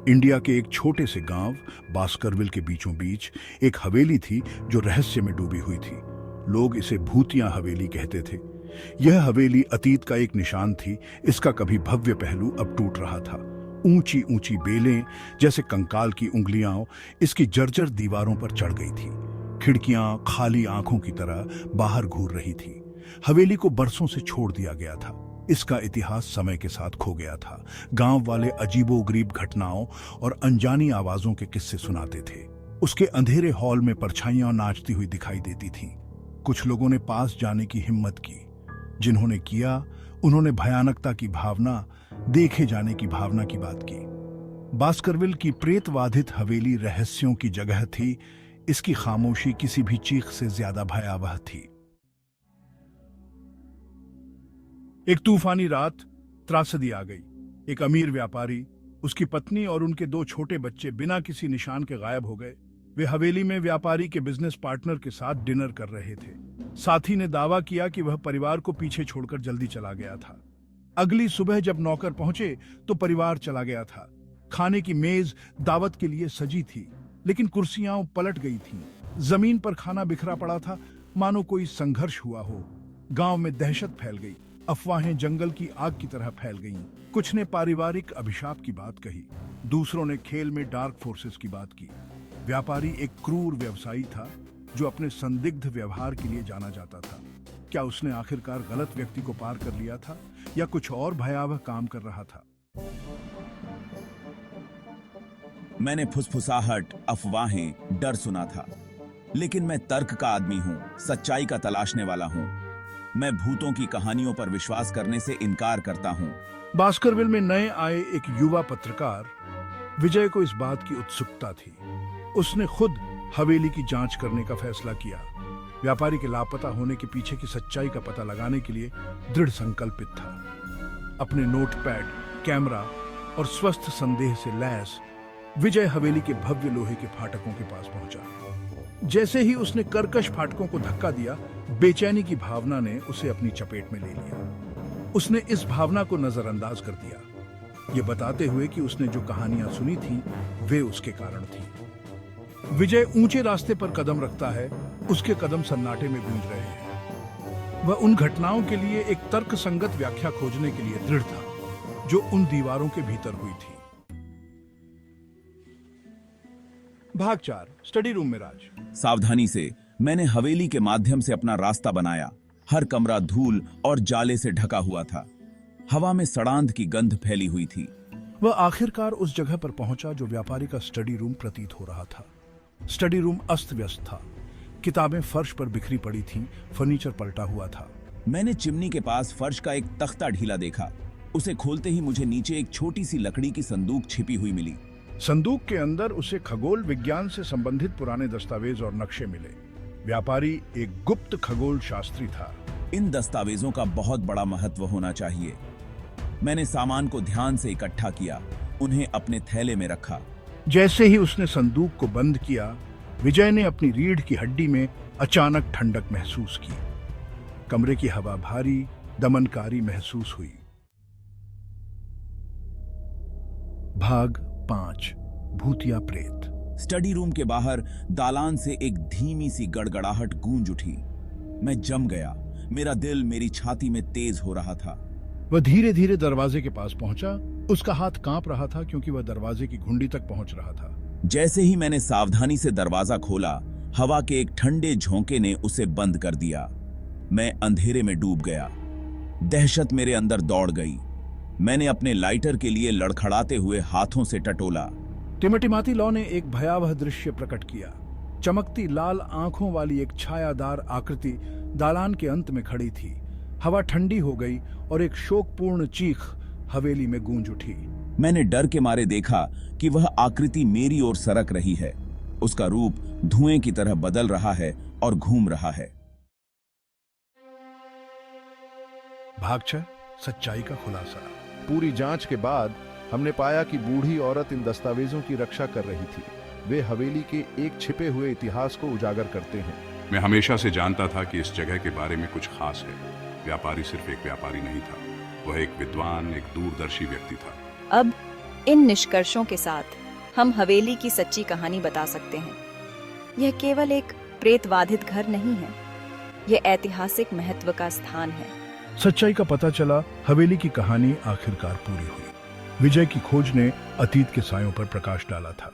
India के एक छोटे से गांव बास्करविल के बीचों बीच एक हवेली थी जो रहस्य में डूबी हुई थी। लोग इसे भूतिया हवेली कहते थे। यह हवेली अतीत का एक निशान थी। इसका कभी भव्य पहलू अब टूट रहा था। ऊंची ऊंची बेलें जैसे कंकाल की उंगलियां इसकी जर्जर दीवारों पर चढ़ गई थी। खिड़कियां खाली आंखों की तरह बाहर घूर रही थी। हवेली को बरसों से छोड़ दिया गया था। इसका इतिहास समय के साथ खो गया था। गांव वाले अजीबोगरीब घटनाओं और अनजानी आवाजों के किस्से सुनाते थे। उसके अंधेरे हॉल में परछाइयां नाचती हुई दिखाई देती थीं। कुछ लोगों ने पास जाने की हिम्मत की। जिन्होंने किया, उन्होंने भयानकता की भावना, देखे जाने की भावना की बात की। बास्करविल की प्रेतवाधित हवेली रहस्यों की जगह थी। इसकी खामोशी किसी भी चीख से ज्यादा भयावह थी। एक तूफानी रात त्रासदी आ गई। एक अमीर व्यापारी, उसकी पत्नी और उनके 2 छोटे बच्चे बिना किसी निशान के गायब हो गए। वे हवेली में व्यापारी के बिजनेस पार्टनर के साथ डिनर कर रहे थे। साथी ने दावा किया कि वह परिवार को पीछे छोड़कर जल्दी चला गया था। अगली सुबह जब नौकर पहुंचे तो परिवार चला गया था। खाने की मेज दावत के लिए सजी थी, लेकिन कुर्सियां पलट गई थीं। जमीन पर खाना बिखरा पड़ा था, मानो कोई संघर्ष हुआ हो। गांव में दहशत फैल गई। अफवाहें जंगल की आग की तरह फैल गईं। कुछ ने पारिवारिक अभिशाप की बात कही, दूसरों ने खेल में डार्क फोर्सेस की बात की। व्यापारी एक क्रूर व्यवसायी था जो अपने संदिग्ध व्यवहार के लिए जाना जाता था। क्या उसने आखिरकार गलत व्यक्ति को पार कर लिया था या कुछ और भयावह काम कर रहा था? मैंने फुसफुसाहट, अफवाहें, डर सुना था, लेकिन मैं तर्क का आदमी हूं, सच्चाई का तलाशने वाला हूं। मैं भूतों की कहानियों पर विश्वास करने से इनकार करता हूं। बास्करविल में नए आए एक युवा पत्रकार विजय को इस बात की उत्सुकता थी। उसने खुद हवेली की जांच करने का फैसला किया। व्यापारी के लापता होने के पीछे की सच्चाई का पता लगाने के लिए दृढ़ संकल्पित था। अपने नोटपैड, कैमरा और स्वस्थ संदेह से लैस विजय हवेली के भव्य लोहे के फाटकों के पास पहुंचा। जैसे ही उसने कर्कश फाटकों को धक्का दिया, बेचैनी की भावना ने उसे अपनी चपेट में ले लिया। उसने इस भावना को नजरअंदाज कर दिया, ये बताते हुए कि उसने जो कहानियां सुनी थी वे उसके कारण थी। विजय ऊंचे रास्ते पर कदम रखता है, उसके कदम सन्नाटे में गूंज रहे हैं। वह उन घटनाओं के लिए एक तर्कसंगत व्याख्या खोजने के लिए दृढ़ था जो उन दीवारों के भीतर हुई थी। भाग 4, स्टडी रूम में राज। सावधानी से मैंने हवेली के माध्यम से अपना रास्ता बनाया। हर कमरा धूल और जाले से ढका हुआ था। हवा में सड़ांध की गंध फैली हुई थी। वह आखिरकार उस जगह पर पहुंचा जो व्यापारी का स्टडी रूम प्रतीत हो रहा था। स्टडी रूम अस्त व्यस्त था। किताबें फर्श पर बिखरी पड़ी थीं, फर्नीचर पलटा हुआ था। मैंने चिमनी के पास फर्श का एक तख्ता ढीला देखा। उसे खोलते ही मुझे नीचे एक छोटी सी लकड़ी की संदूक छिपी हुई मिली। संदूक के अंदर उसे खगोल विज्ञान से संबंधित पुराने दस्तावेज और नक्शे मिले। व्यापारी एक गुप्त खगोल शास्त्री था। इन दस्तावेजों का बहुत बड़ा महत्व होना चाहिए। मैंने सामान को ध्यान से इकट्ठा किया, उन्हें अपने थैले में रखा। जैसे ही उसने संदूक को बंद किया, विजय ने अपनी रीढ़ की हड्डी में अचानक ठंडक महसूस की। कमरे की हवा भारी, दमनकारी महसूस हुई। भाग 5, भूतिया प्रेत। स्टडी रूम के बाहर दालान से एक धीमी सी गड़गड़ाहट गूंज उठी। मैं जम गया। मेरा दिल मेरी छाती में तेज हो रहा था। वह धीरे धीरे दरवाजे के पास पहुंचा। उसका हाथ कांप रहा था क्योंकि वह दरवाजे की घुंडी तक पहुंच रहा था। जैसे ही मैंने सावधानी से दरवाजा खोला, हवा के एक ठंडे झोंके ने उसे बंद कर दिया। मैं अंधेरे में डूब गया। दहशत मेरे अंदर दौड़ गई। मैंने अपने लाइटर के लिए लड़खड़ाते हुए हाथों से टटोला। टिमटिमाती लौ ने एक भयावह दृश्य प्रकट किया। चमकती लाल आंखों वाली एक छायादार आकृति दालान के अंत में खड़ी थी। हवा ठंडी हो गई और एक शोकपूर्ण चीख हवेली में गूंज उठी। मैंने डर के मारे देखा कि वह आकृति मेरी ओर सरक रही है। उसका रूप धुएं की तरह बदल रहा है और घूम रहा है। भाग 6, सच्चाई का खुलासा। पूरी जांच के बाद हमने पाया कि बूढ़ी औरत इन दस्तावेजों की रक्षा कर रही थी। वे हवेली के एक छिपे हुए इतिहास को उजागर करते हैं। मैं हमेशा से जानता था कि इस जगह के बारे में कुछ खास है। व्यापारी सिर्फ एक व्यापारी नहीं था, वह एक विद्वान, एक दूरदर्शी व्यक्ति था। अब इन निष्कर्षों के साथ हम हवेली की सच्ची कहानी बता सकते हैं। यह केवल एक प्रेतवाधित घर नहीं है, यह ऐतिहासिक महत्व का स्थान है। सच्चाई का पता चला, हवेली की कहानी आखिरकार पूरी हुई। विजय की खोज ने अतीत के सायों पर प्रकाश डाला था।